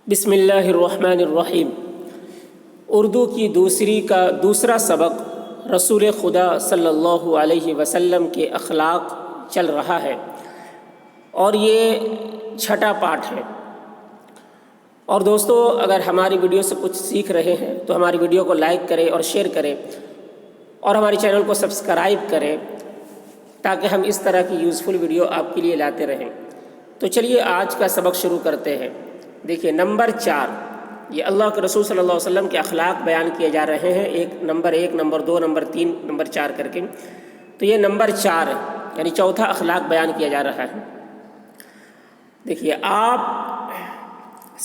بسم اللہ الرحمن الرحیم۔ اردو کی دوسرا سبق رسول خدا صلی اللہ علیہ وسلم کے اخلاق چل رہا ہے اور یہ چھٹا پارٹ ہے۔ اور دوستو، اگر ہماری ویڈیو سے کچھ سیکھ رہے ہیں تو ہماری ویڈیو کو لائک کریں اور شیئر کریں اور ہمارے چینل کو سبسکرائب کریں تاکہ ہم اس طرح کی یوزفل ویڈیو آپ کے لیے لاتے رہیں۔ تو چلیے آج کا سبق شروع کرتے ہیں۔ دیکھیے نمبر 4، یہ اللہ کے رسول صلی اللہ علیہ وسلم کے اخلاق بیان کیے جا رہے ہیں، نمبر 1، نمبر 2، نمبر 3، نمبر 4 کر کے۔ تو یہ نمبر 4 ہے، یعنی چوتھا اخلاق بیان کیا جا رہا ہے۔ دیکھیے، آپ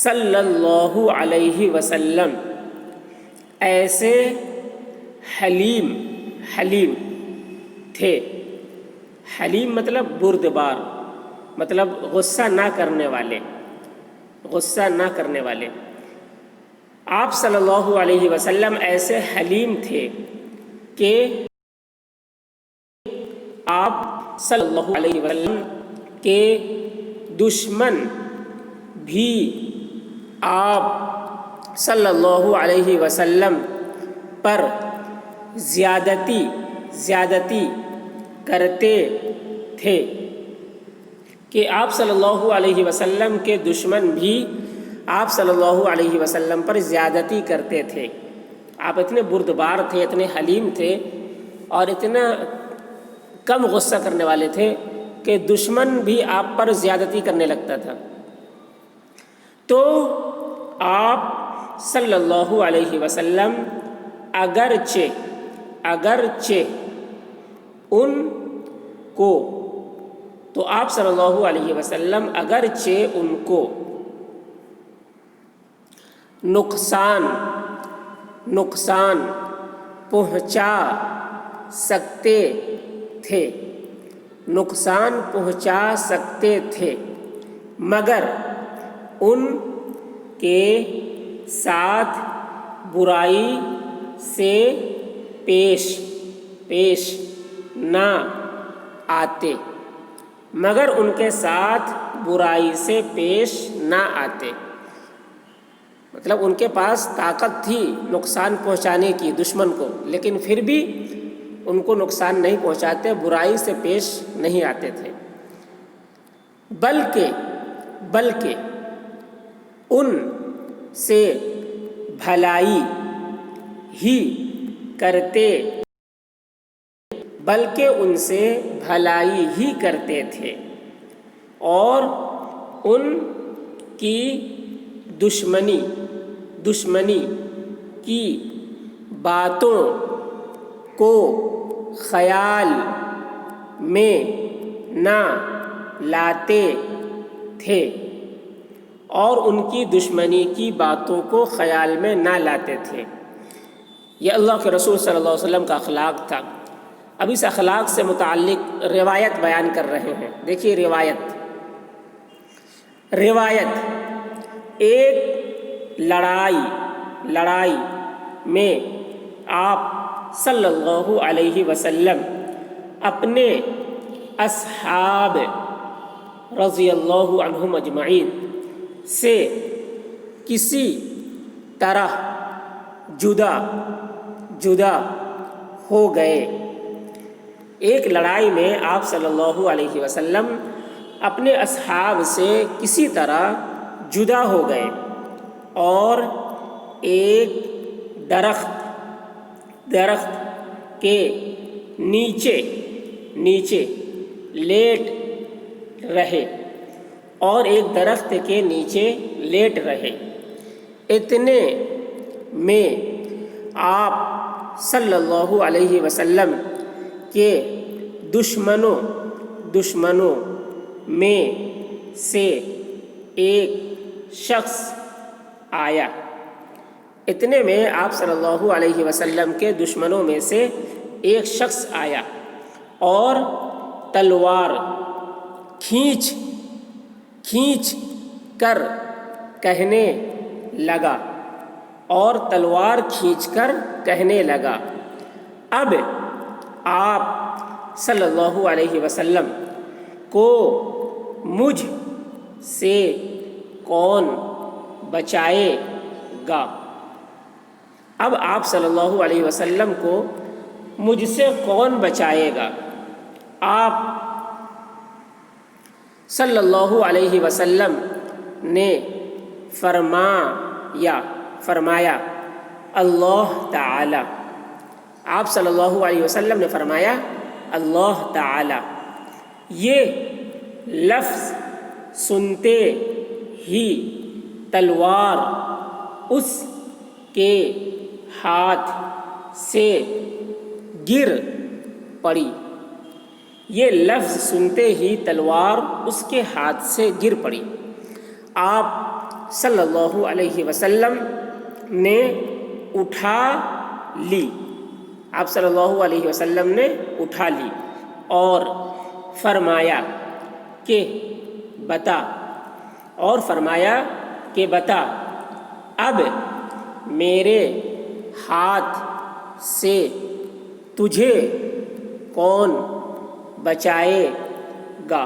صلی اللہ علیہ وسلم ایسے حلیم تھے۔ حلیم مطلب بردبار، مطلب غصہ نہ کرنے والے۔ آپ صلی اللہ علیہ وسلم ایسے حلیم تھے کہ آپ صلی اللہ علیہ وسلم کے دشمن بھی آپ صلی اللہ علیہ وسلم پر زیادتی کرتے تھے، کہ آپ صلی اللہ علیہ وسلم کے دشمن بھی آپ صلی اللہ علیہ وسلم پر زیادتی کرتے تھے۔ آپ اتنے بردبار تھے، اتنے حلیم تھے اور اتنا کم غصہ کرنے والے تھے کہ دشمن بھی آپ پر زیادتی کرنے لگتا تھا۔ تو آپ صلی اللہ علیہ وسلم اگرچہ ان کو نقصان پہنچا سکتے تھے، مگر ان کے ساتھ برائی سے پیش نہ آتے۔ مطلب ان کے پاس طاقت تھی نقصان پہنچانے کی دشمن کو، لیکن پھر بھی ان کو نقصان نہیں پہنچاتے، برائی سے پیش نہیں آتے تھے، بلکہ ان سے بھلائی ہی کرتے تھے اور ان کی دشمنی کی باتوں کو خیال میں نہ لاتے تھے، یہ اللہ کے رسول صلی اللہ علیہ وسلم کا اخلاق تھا۔ اب اس اخلاق سے متعلق روایت بیان کر رہے ہیں۔ دیکھیے روایت ایک لڑائی میں آپ صلی اللہ علیہ وسلم اپنے اصحاب رضی اللہ عنہم اجمعین سے کسی طرح جدا ہو گئے۔ ایک لڑائی میں آپ صلی اللہ علیہ وسلم اپنے اصحاب سے کسی طرح جدا ہو گئے اور ایک درخت کے نیچے لیٹ رہے۔ اتنے میں آپ صلی اللہ علیہ وسلم کے دشمنوں میں سے ایک شخص آیا۔ اتنے میں آپ صلی اللہ علیہ وسلم کے دشمنوں میں سے ایک شخص آیا اور تلوار کھینچ کر کہنے لگا، اب آپ صلی اللہ علیہ وسلم کو مجھ سے کون بچائے گا؟ اب آپ صلی اللہ علیہ وسلم کو مجھ سے کون بچائے گا؟ آپ صلی اللہ علیہ وسلم نے فرمایا اللہ تعالی۔ آپ صلی اللہ علیہ وسلم نے فرمایا اللہ تعالی۔ یہ لفظ سنتے ہی تلوار اس کے ہاتھ سے گر پڑی۔ یہ لفظ سنتے ہی تلوار اس کے ہاتھ سے گر پڑی۔ آپ صلی اللہ علیہ وسلم نے اٹھا لی۔ آپ صلی اللہ علیہ وسلم نے اٹھا لی اور فرمایا کہ بتا اب میرے ہاتھ سے تجھے کون بچائے گا؟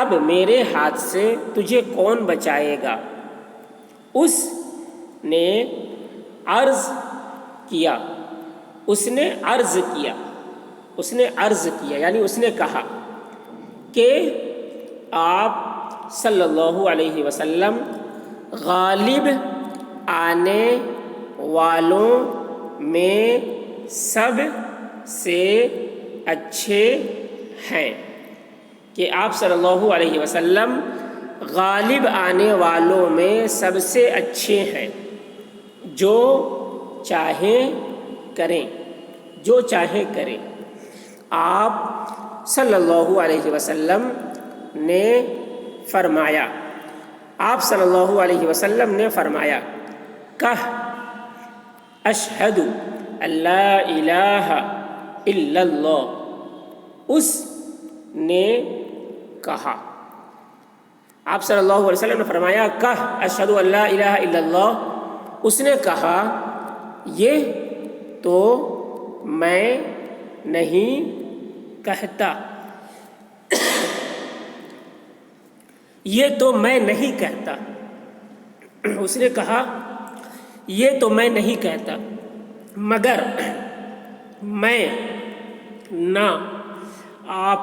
اب میرے ہاتھ سے تجھے کون بچائے گا؟ اس نے عرض کیا یعنی اس نے کہا کہ آپ صلی اللہ علیہ وسلم غالب آنے والوں میں سب سے اچھے ہیں، کہ آپ صلی اللہ علیہ وسلم غالب آنے والوں میں سب سے اچھے ہیں، جو چاہیں کریں۔ آپ صلی اللہ علیہ وسلم نے فرمایا کہہ اشہد اللہ الہ الا اللہ۔ اس نے کہا، آپ صلی اللہ علیہ وسلم نے فرمایا کہہ اشہد اللہ الہ الا اللہ۔ اس نے کہا یہ تو میں نہیں کہتا، اس نے کہا یہ تو میں نہیں کہتا، مگر میں نہ آپ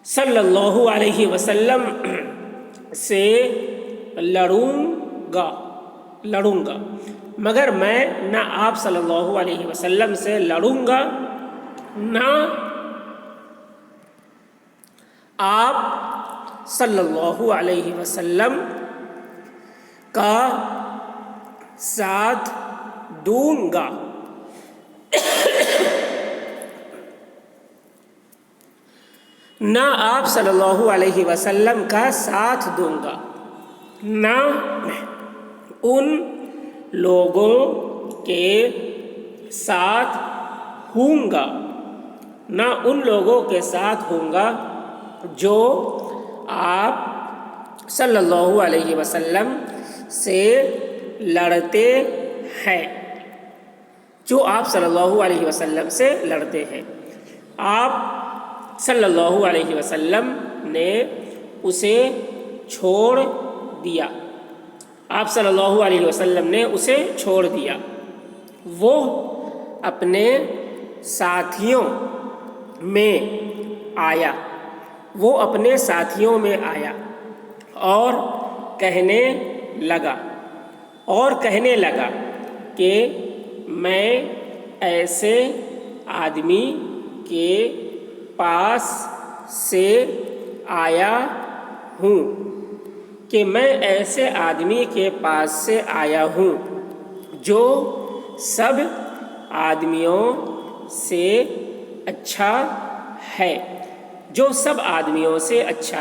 صلی اللہ علیہ وسلم سے لڑوں گا، مگر میں نہ آپ صلی اللہ علیہ وسلم سے لڑوں گا، نہ آپ صلی اللہ علیہ وسلم کا ساتھ دوں گا۔ نہ آپ صلی اللہ علیہ وسلم کا ساتھ دوں گا، نہ ان لوگوں کے ساتھ ہوں گا جو آپ صلی اللہ علیہ وسلم سے لڑتے ہیں، آپ صلی اللہ علیہ وسلم نے اسے چھوڑ دیا، وہ اپنے ساتھیوں میں آیا اور کہنے لگا کہ میں ایسے آدمی کے پاس سے آیا ہوں جو سب آدمیوں سے اچھا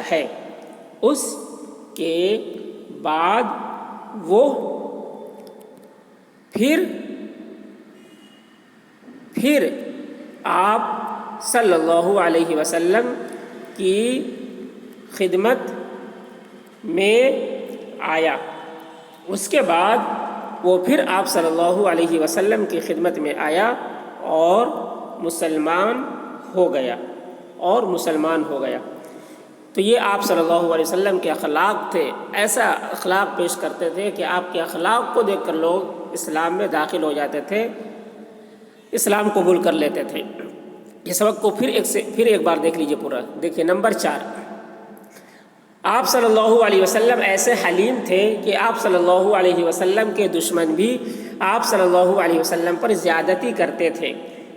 ہے۔ اس کے بعد وہ پھر آپ صلی اللہ علیہ وسلم کی خدمت میں آیا۔ اس کے بعد وہ پھر آپ صلی اللہ علیہ وسلم کی خدمت میں آیا اور مسلمان ہو گیا۔ تو یہ آپ صلی اللہ علیہ وسلم کے اخلاق تھے، ایسا اخلاق پیش کرتے تھے کہ آپ کے اخلاق کو دیکھ کر لوگ اسلام میں داخل ہو جاتے تھے، اسلام قبول کر لیتے تھے۔ یہ سبق کو پھر ایک بار دیکھ لیجئے پورا۔ دیکھیے نمبر 4، آپ صلی اللہ علیہ وسلم ایسے حلیم تھے کہ آپ صلی اللہ علیہ وسلم کے دشمن بھی آپ صلی اللہ علیہ وسلم پر زیادتی کرتے تھے،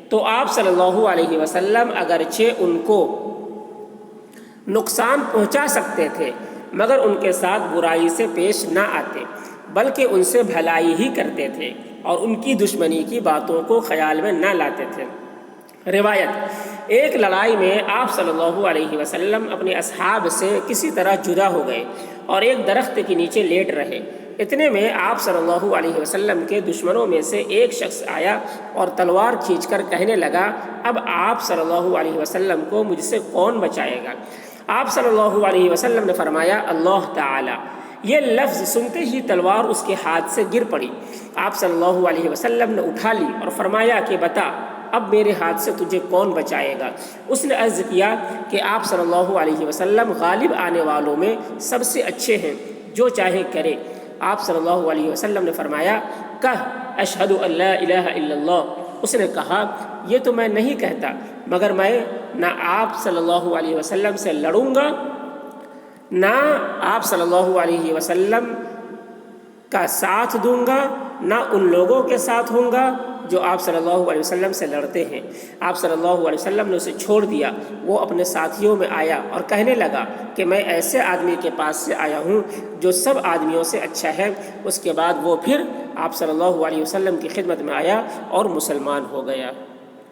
تو آپ صلی اللہ علیہ وسلم اگرچہ ان کو نقصان پہنچا سکتے تھے مگر ان کے ساتھ برائی سے پیش نہ آتے، بلکہ ان سے بھلائی ہی کرتے تھے اور ان کی دشمنی کی باتوں کو خیال میں نہ لاتے تھے۔ روایت، ایک لڑائی میں آپ صلی اللہ علیہ وسلم اپنے اصحاب سے کسی طرح جدا ہو گئے اور ایک درخت کے نیچے لیٹ رہے۔ اتنے میں آپ صلی اللہ علیہ وسلم کے دشمنوں میں سے ایک شخص آیا اور تلوار کھینچ کر کہنے لگا، اب آپ صلی اللہ علیہ وسلم کو مجھ سے کون بچائے گا؟ آپ صلی اللہ علیہ وسلم نے فرمایا، اللہ تعالی۔ یہ لفظ سنتے ہی تلوار اس کے ہاتھ سے گر پڑی۔ آپ صلی اللہ علیہ وسلم نے اٹھا لی اور فرمایا کہ بتا، اب میرے ہاتھ سے تجھے کون بچائے گا؟ اس نے عرض کیا کہ آپ صلی اللہ علیہ وسلم غالب آنے والوں میں سب سے اچھے ہیں، جو چاہے کرے۔ آپ صلی اللہ علیہ وسلم نے فرمایا، کہہ اشہد ان لا الہ الا اللہ۔ اس نے کہا، یہ تو میں نہیں کہتا، مگر میں نہ آپ صلی اللہ علیہ وسلم سے لڑوں گا، نہ آپ صلی اللہ علیہ وسلم کا ساتھ دوں گا، نہ ان لوگوں کے ساتھ ہوں گا جو آپ صلی اللہ علیہ وسلم سے لڑتے ہیں۔ آپ صلی اللہ علیہ وسلم نے اسے چھوڑ دیا۔ وہ اپنے ساتھیوں میں آیا اور کہنے لگا کہ میں ایسے آدمی کے پاس سے آیا ہوں جو سب آدمیوں سے اچھا ہے۔ اس کے بعد وہ پھر آپ صلی اللہ علیہ وسلم کی خدمت میں آیا اور مسلمان ہو گیا۔